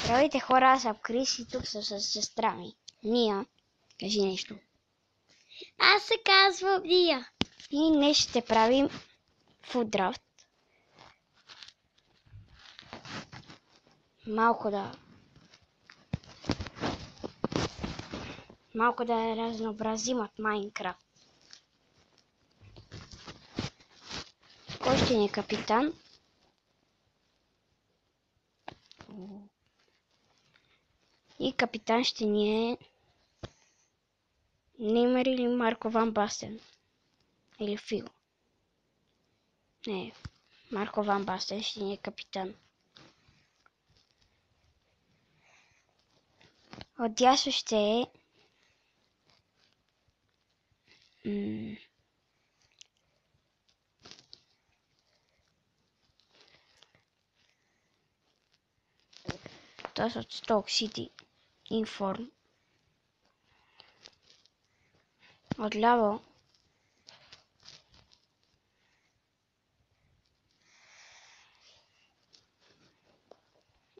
Здравейте хора, аз съм Крис и тук съм с сестра ми. Ния, кажи нещо. Аз се казвам Ния. И днес ще правим фуд драфт. Малко да разнообразим от Майнкрафт. Кой ще ни е капитан? И капитан ще ни е Неймар или Марко Ван Бастен. Или Фил. Не, Марко Ван Бастен ще ни е капитан. Отдясно ще е този от Stoke City Inform. Отляво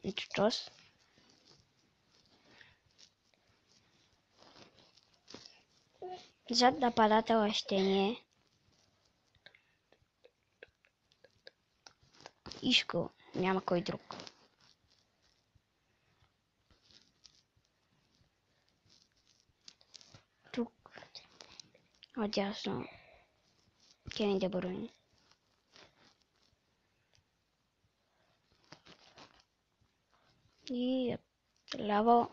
ето този. Зад нападателя ще ни е Ишко, няма кой друг. Тук отдясно Кевин Де Брuyne. И ляво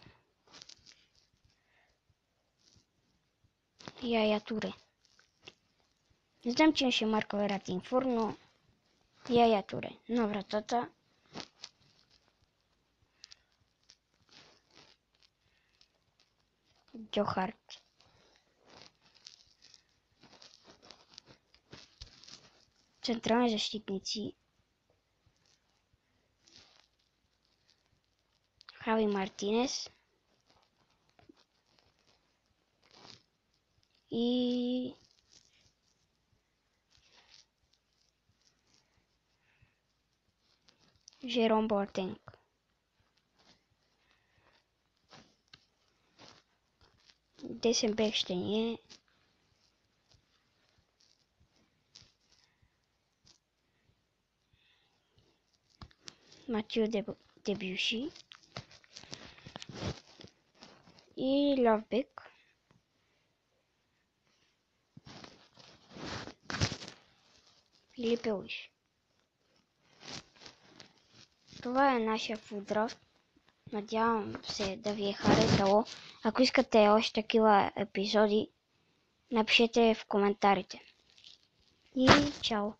Яя Туре. Не знам, че ще Марко Верати Инфор, но Яя Туре. На вратата Джохарт. Централни защитници Хави Мартинес и Жером Ботенг. Десен бек ще ни е Матио Дебюши и ляв бек Филип Елиш. Това е нашия фуд драфт. Надявам се да ви е харесало. Ако искате още такива епизоди, напишете в коментарите. И чао!